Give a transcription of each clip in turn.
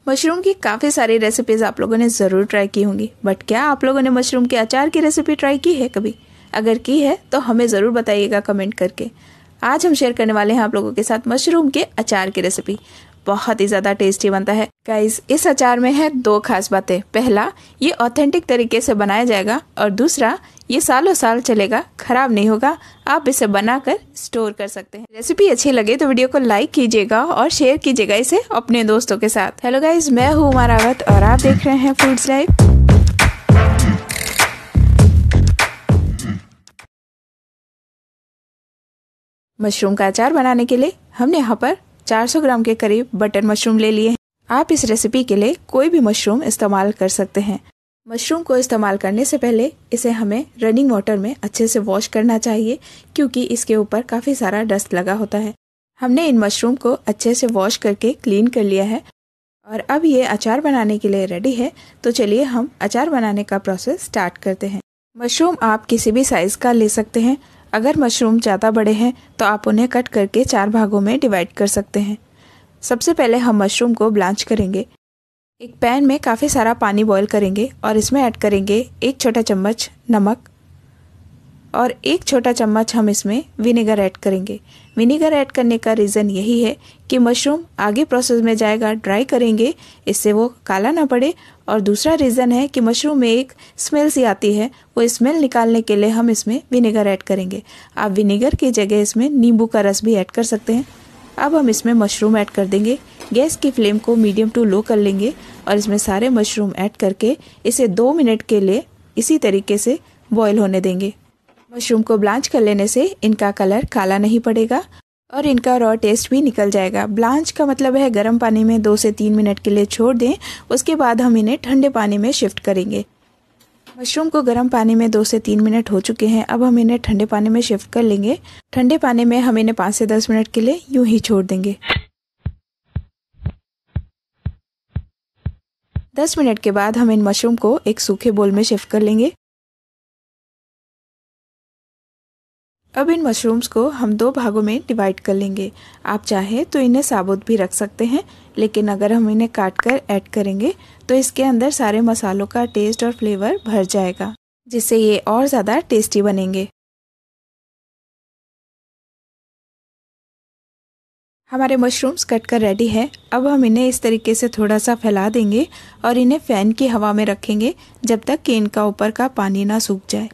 Mushroom की काफ़ी सारी रेसिपीज़ आप लोगों ने ज़रूर ट्राई की होंगी, बट क्या आप लोगों ने मशरूम के अचार की रेसिपी ट्राई की है कभी? अगर की है तो हमें ज़रूर बताइएगा कमेंट करके। आज हम शेयर करने वाले हैं आप लोगों के साथ मशरूम के अचार की रेसिपी। बहुत ही ज़्यादा टेस्टी बनता है गाइस। इस अचार में है दो खास बातें। पहला, ये ऑथेंटिक तरीके से बनाया जाएगा और दूसरा, ये सालों साल चलेगा, खराब नहीं होगा। आप इसे बनाकर स्टोर कर सकते हैं। रेसिपी अच्छी लगे तो वीडियो को लाइक कीजिएगा और शेयर कीजिएगा इसे अपने दोस्तों के साथ। हेलो गाइस, मैं हूँ उमा रावत और आप देख रहे हैं फूड्स लाइव। मशरूम का अचार बनाने के लिए हमने यहाँ पर 400 ग्राम के करीब बटन मशरूम ले लिए हैं। आप इस रेसिपी के लिए कोई भी मशरूम इस्तेमाल कर सकते हैं। मशरूम को इस्तेमाल करने से पहले इसे हमें रनिंग वाटर में अच्छे से वॉश करना चाहिए, क्योंकि इसके ऊपर काफ़ी सारा डस्ट लगा होता है। हमने इन मशरूम को अच्छे से वॉश करके क्लीन कर लिया है और अब ये अचार बनाने के लिए रेडी है। तो चलिए हम अचार बनाने का प्रोसेस स्टार्ट करते हैं। मशरूम आप किसी भी साइज़ का ले सकते हैं। अगर मशरूम ज़्यादा बड़े हैं तो आप उन्हें कट करके 4 भागों में डिवाइड कर सकते हैं। सबसे पहले हम मशरूम को ब्लांच करेंगे। एक पैन में काफ़ी सारा पानी बॉईल करेंगे और इसमें ऐड करेंगे 1 छोटा चम्मच नमक और 1 छोटा चम्मच हम इसमें विनेगर ऐड करेंगे। विनेगर ऐड करने का रीज़न यही है कि मशरूम आगे प्रोसेस में जाएगा, ड्राई करेंगे, इससे वो काला ना पड़े। और दूसरा रीज़न है कि मशरूम में एक स्मेल सी आती है, वो स्मेल निकालने के लिए हम इसमें विनेगर ऐड करेंगे। आप विनेगर की जगह इसमें नींबू का रस भी ऐड कर सकते हैं। अब हम इसमें मशरूम ऐड कर देंगे। गैस की फ्लेम को मीडियम टू लो कर लेंगे और इसमें सारे मशरूम ऐड करके इसे 2 मिनट के लिए इसी तरीके से बॉईल होने देंगे। मशरूम को ब्लांच कर लेने से इनका कलर काला नहीं पड़ेगा और इनका रॉ टेस्ट भी निकल जाएगा। ब्लांच का मतलब है गर्म पानी में 2 से 3 मिनट के लिए छोड़ दें, उसके बाद हम इन्हें ठंडे पानी में शिफ्ट करेंगे। मशरूम को गर्म पानी में 2 से 3 मिनट हो चुके हैं। अब हम इन्हें ठंडे पानी में शिफ्ट कर लेंगे। ठंडे पानी में हम इन्हें 5 से 10 मिनट के लिए यूं ही छोड़ देंगे। 10 मिनट के बाद हम इन मशरूम को एक सूखे बोल में शिफ्ट कर लेंगे। अब इन मशरूम्स को हम 2 भागों में डिवाइड कर लेंगे। आप चाहे तो इन्हें साबुत भी रख सकते हैं, लेकिन अगर हम इन्हें काट कर ऐड करेंगे तो इसके अंदर सारे मसालों का टेस्ट और फ्लेवर भर जाएगा, जिससे ये और ज़्यादा टेस्टी बनेंगे। हमारे मशरूम्स कट कर रेडी है। अब हम इन्हें इस तरीके से थोड़ा सा फैला देंगे और इन्हें फ़ैन की हवा में रखेंगे जब तक कि इनका ऊपर का पानी ना सूख जाए।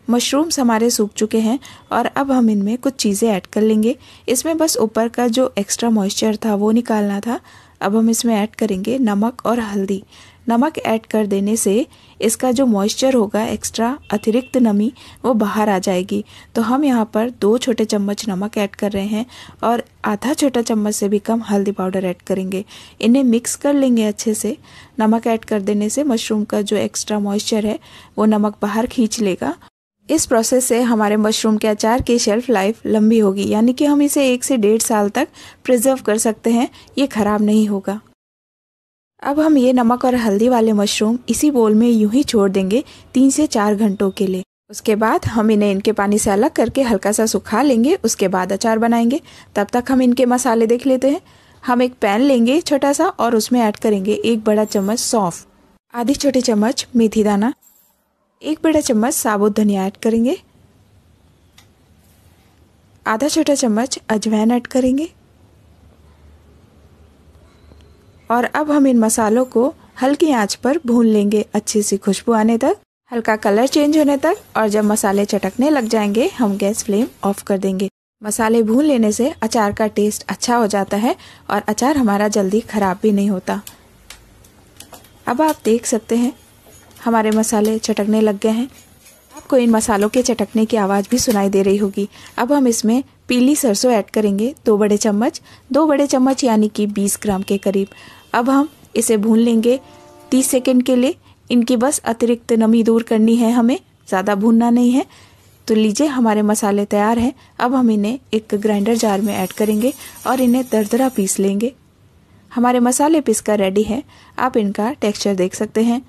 मशरूम्स हमारे सूख चुके हैं और अब हम इनमें कुछ चीज़ें ऐड कर लेंगे। इसमें बस ऊपर का जो एक्स्ट्रा मॉइस्चर था वो निकालना था। अब हम इसमें ऐड करेंगे नमक और हल्दी। नमक ऐड कर देने से इसका जो मॉइस्चर होगा, एक्स्ट्रा अतिरिक्त नमी, वो बाहर आ जाएगी। तो हम यहाँ पर 2 छोटे चम्मच नमक ऐड कर रहे हैं और आधा छोटा चम्मच से भी कम हल्दी पाउडर ऐड करेंगे। इन्हें मिक्स कर लेंगे अच्छे से। नमक ऐड कर देने से मशरूम का जो एक्स्ट्रा मॉइस्चर है वो नमक बाहर खींच लेगा। इस प्रोसेस से हमारे मशरूम के अचार की शेल्फ लाइफ लंबी होगी, यानी कि हम इसे 1 से 1.5 साल तक प्रिजर्व कर सकते हैं। ये खराब नहीं होगा। अब हम ये नमक और हल्दी वाले मशरूम इसी बोल में यूं ही छोड़ देंगे 3 से 4 घंटों के लिए। उसके बाद हम इन्हें इनके पानी से अलग करके हल्का सा सुखा लेंगे। उसके बाद अचार बनाएंगे। तब तक हम इनके मसाले देख लेते हैं। हम एक पैन लेंगे छोटा सा और उसमें ऐड करेंगे 1 बड़ा चम्मच सौंफ, आधी छोटी चम्मच मेथी दाना, 1 बड़ा चम्मच साबुत धनिया ऐड करेंगे, आधा छोटा चम्मच अजवाइन ऐड करेंगे और अब हम इन मसालों को हल्की आंच पर भून लेंगे अच्छी सी खुशबू आने तक, हल्का कलर चेंज होने तक। और जब मसाले चटकने लग जाएंगे हम गैस फ्लेम ऑफ कर देंगे। मसाले भून लेने से अचार का टेस्ट अच्छा हो जाता है और अचार हमारा जल्दी खराब भी नहीं होता। अब आप देख सकते हैं हमारे मसाले चटकने लग गए हैं। आपको इन मसालों के चटकने की आवाज़ भी सुनाई दे रही होगी। अब हम इसमें पीली सरसों ऐड करेंगे 2 बड़े चम्मच यानी कि 20 ग्राम के करीब। अब हम इसे भून लेंगे 30 सेकंड के लिए। इनकी बस अतिरिक्त नमी दूर करनी है, हमें ज़्यादा भूनना नहीं है। तो लीजिए, हमारे मसाले तैयार हैं। अब हम इन्हें एक ग्राइंडर जार में ऐड करेंगे और इन्हें दरदरा पीस लेंगे। हमारे मसाले पीसकर रेडी है। आप इनका टेक्सचर देख सकते हैं।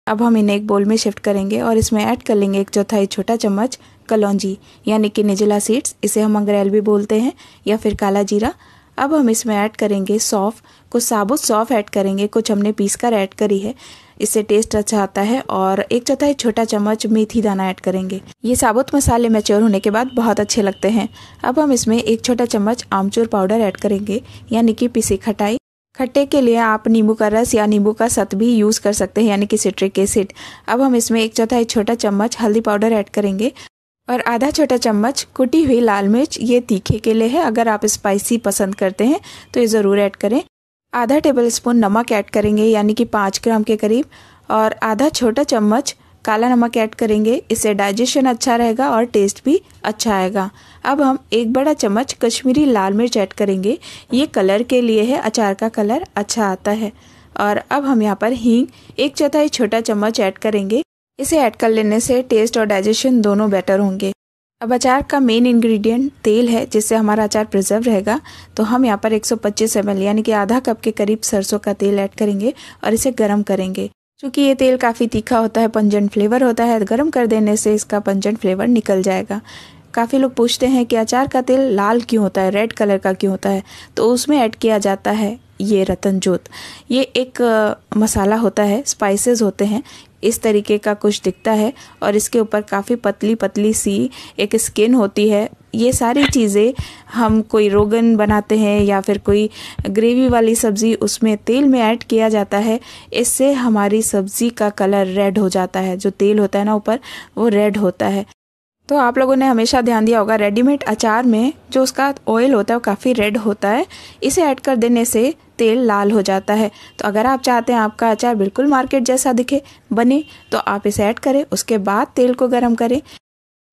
अब हम इन्हें एक बोल में शिफ्ट करेंगे और इसमें ऐड कर लेंगे 1/4 छोटा चम्मच कलौंजी यानी कि निजला सीड्स, इसे हम अंग्रेल भी बोलते हैं, या फिर काला जीरा। अब हम इसमें ऐड करेंगे सौंफ, कुछ साबुत सौंफ ऐड करेंगे, कुछ हमने पीस कर ऐड करी है, इससे टेस्ट अच्छा आता है। और 1/4 छोटा चम्मच मेथी दाना ऐड करेंगे। ये साबुत मसाले मैच्योर होने के बाद बहुत अच्छे लगते हैं। अब हम इसमें 1 छोटा चम्मच आमचूर पाउडर ऐड करेंगे, यानी कि पिसी खटाई। खट्टे के लिए आप नींबू का रस या नींबू का सत भी यूज कर सकते हैं, यानी कि सिट्रिक एसिड। अब हम इसमें 1/4 छोटा चम्मच हल्दी पाउडर ऐड करेंगे और आधा छोटा चम्मच कुटी हुई लाल मिर्च, ये तीखे के लिए है। अगर आप स्पाइसी पसंद करते हैं तो ये ज़रूर ऐड करें। आधा टेबलस्पून नमक ऐड करेंगे, यानी कि 5 ग्राम के करीब, और आधा छोटा चम्मच काला नमक ऐड करेंगे। इससे डाइजेशन अच्छा रहेगा और टेस्ट भी अच्छा आएगा। अब हम 1 बड़ा चम्मच कश्मीरी लाल मिर्च ऐड करेंगे, ये कलर के लिए है, अचार का कलर अच्छा आता है। और अब हम यहाँ पर हींग 1/4 छोटा चम्मच ऐड करेंगे। इसे ऐड कर लेने से टेस्ट और डाइजेशन दोनों बेटर होंगे। अब अचार का मेन इंग्रेडिएंट तेल है, जिससे हमारा अचार प्रिजर्व रहेगा। तो हम यहाँ पर 125 ml यानी कि आधा कप के करीब सरसों का तेल ऐड करेंगे और इसे गर्म करेंगे। क्योंकि ये तेल काफ़ी तीखा होता है, पंजेंट फ्लेवर होता है, गर्म कर देने से इसका पंजेंट फ्लेवर निकल जाएगा। काफ़ी लोग पूछते हैं कि अचार का तेल लाल क्यों होता है, रेड कलर का क्यों होता है, तो उसमें ऐड किया जाता है ये रतनजोत। ये एक मसाला होता है, स्पाइसेस होते हैं, इस तरीके का कुछ दिखता है और इसके ऊपर काफ़ी पतली पतली सी एक स्किन होती है। ये सारी चीज़ें हम कोई रोगन बनाते हैं या फिर कोई ग्रेवी वाली सब्ज़ी, उसमें तेल में ऐड किया जाता है। इससे हमारी सब्ज़ी का कलर रेड हो जाता है, जो तेल होता है ना ऊपर, वो रेड होता है। तो आप लोगों ने हमेशा ध्यान दिया होगा, रेडीमेड अचार में जो उसका ऑयल होता है वो काफ़ी रेड होता है, इसे ऐड कर देने से तेल लाल हो जाता है। तो अगर आप चाहते हैं आपका अचार बिल्कुल मार्केट जैसा दिखे, बने, तो आप इसे ऐड करें, उसके बाद तेल को गर्म करें।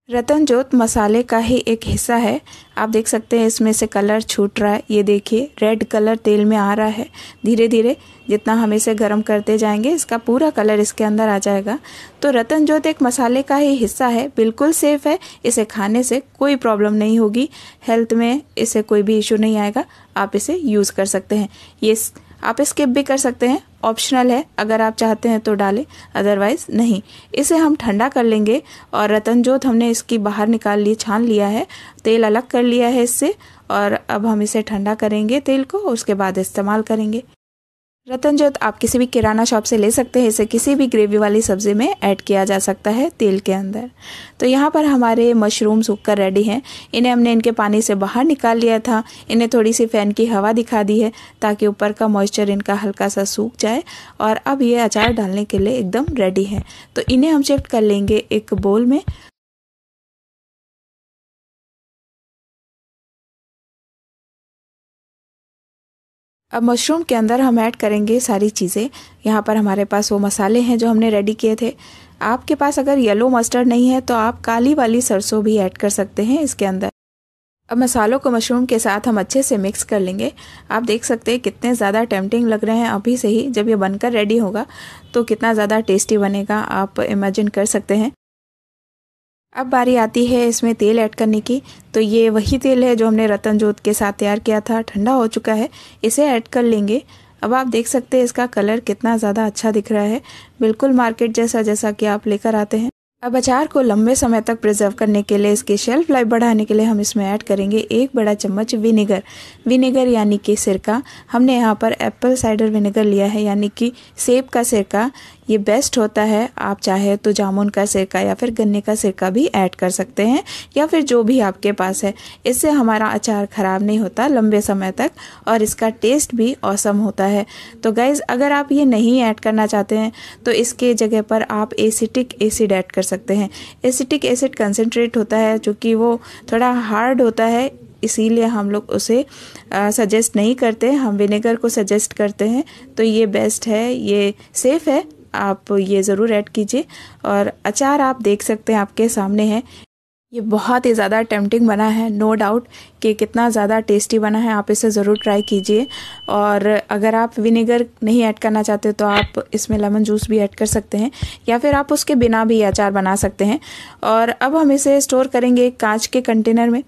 रतनजोत मसाले का ही एक हिस्सा है। आप देख सकते हैं इसमें से कलर छूट रहा है, ये देखिए रेड कलर तेल में आ रहा है। धीरे धीरे जितना हम इसे गर्म करते जाएंगे, इसका पूरा कलर इसके अंदर आ जाएगा। तो रतनजोत एक मसाले का ही हिस्सा है, बिल्कुल सेफ है। इसे खाने से कोई प्रॉब्लम नहीं होगी, हेल्थ में इससे कोई भी इशू नहीं आएगा। आप इसे यूज़ कर सकते हैं। ये आप स्किप भी कर सकते हैं, ऑप्शनल है, अगर आप चाहते हैं तो डालें, अदरवाइज नहीं। इसे हम ठंडा कर लेंगे और रतनजोत हमने इसकी बाहर निकाल ली, छान लिया है, तेल अलग कर लिया है इससे। और अब हम इसे ठंडा करेंगे तेल को, उसके बाद इस्तेमाल करेंगे। रतनजोत आप किसी भी किराना शॉप से ले सकते हैं। इसे किसी भी ग्रेवी वाली सब्जी में ऐड किया जा सकता है तेल के अंदर। तो यहाँ पर हमारे मशरूम सूखकर रेडी हैं। इन्हें हमने इनके पानी से बाहर निकाल लिया था। इन्हें थोड़ी सी फैन की हवा दिखा दी है ताकि ऊपर का मॉइस्चर इनका हल्का सा सूख जाए। और अब ये अचार डालने के लिए एकदम रेडी है। तो इन्हें हम शिफ्ट कर लेंगे एक बोल में। अब मशरूम के अंदर हम ऐड करेंगे सारी चीज़ें। यहाँ पर हमारे पास वो मसाले हैं जो हमने रेडी किए थे। आपके पास अगर येलो मस्टर्ड नहीं है तो आप काली वाली सरसों भी ऐड कर सकते हैं इसके अंदर। अब मसालों को मशरूम के साथ हम अच्छे से मिक्स कर लेंगे। आप देख सकते हैं कितने ज़्यादा टेम्पटिंग लग रहे हैं अभी से ही। जब ये बनकर रेडी होगा तो कितना ज़्यादा टेस्टी बनेगा, आप इमेजिन कर सकते हैं। अब बारी आती है इसमें तेल ऐड करने की। तो ये वही तेल है जो हमने रतनजोत के साथ तैयार किया था, ठंडा हो चुका है, इसे ऐड कर लेंगे। अब आप देख सकते हैं इसका कलर कितना ज़्यादा अच्छा दिख रहा है, बिल्कुल मार्केट जैसा, जैसा कि आप लेकर आते हैं। अब अचार को लंबे समय तक प्रिजर्व करने के लिए, इसकी शेल्फ लाइफ बढ़ाने के लिए हम इसमें ऐड करेंगे 1 बड़ा चम्मच विनेगर। विनेगर यानी कि सिरका। हमने यहाँ पर एप्पल साइडर विनेगर लिया है, यानी कि सेब का सिरका। ये बेस्ट होता है। आप चाहे तो जामुन का सिरका या फिर गन्ने का सिरका भी ऐड कर सकते हैं, या फिर जो भी आपके पास है। इससे हमारा अचार ख़राब नहीं होता लंबे समय तक और इसका टेस्ट भी ऑसम होता है। तो गाइज़, अगर आप ये नहीं ऐड करना चाहते हैं तो इसके जगह पर आप एसिटिक एसिड ऐड कर सकते हैं। एसिटिक एसिड कंसनट्रेट होता है, जो कि वो थोड़ा हार्ड होता है, इसीलिए हम लोग उसे सजेस्ट नहीं करते, हम विनेगर को सजेस्ट करते हैं। तो ये बेस्ट है, ये सेफ़ है, आप ये ज़रूर ऐड कीजिए। और अचार आप देख सकते हैं आपके सामने है, ये बहुत ही ज़्यादा टेम्पटिंग बना है, नो डाउट कि कितना ज़्यादा टेस्टी बना है। आप इसे ज़रूर ट्राई कीजिए। और अगर आप विनेगर नहीं ऐड करना चाहते तो आप इसमें लेमन जूस भी ऐड कर सकते हैं, या फिर आप उसके बिना भी अचार बना सकते हैं। और अब हम इसे स्टोर करेंगे कांच के कंटेनर में।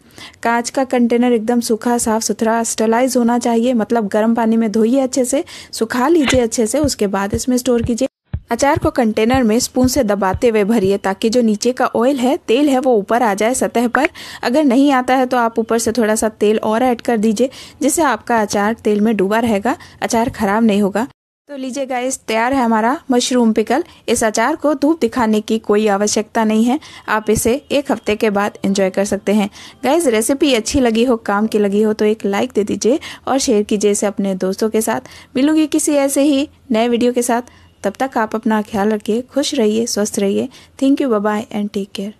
कांच का कंटेनर एकदम सूखा, साफ़ सुथरा, स्टरलाइज होना चाहिए, मतलब गर्म पानी में धोइए अच्छे से, सुखा लीजिए अच्छे से, उसके बाद इसमें स्टोर कीजिए। अचार को कंटेनर में स्पून से दबाते हुए भरिए ताकि जो नीचे का ऑयल है, तेल है, वो ऊपर आ जाए सतह पर। अगर नहीं आता है तो आप ऊपर से थोड़ा सा तेल और ऐड कर दीजिए, जिससे आपका अचार तेल में डूबा रहेगा, अचार खराब नहीं होगा। तो लीजिए गाइस, तैयार है हमारा मशरूम पिकल। इस अचार को धूप दिखाने की कोई आवश्यकता नहीं है, आप इसे 1 हफ्ते के बाद एंजॉय कर सकते हैं। गाइस, रेसिपी अच्छी लगी हो, काम की लगी हो तो एक लाइक दे दीजिए और शेयर कीजिए इसे अपने दोस्तों के साथ। मिलूंगी किसी ऐसे ही नए वीडियो के साथ। तब तक आप अपना ख्याल रखिए, खुश रहिए, स्वस्थ रहिए। Thank you, bye bye and take care.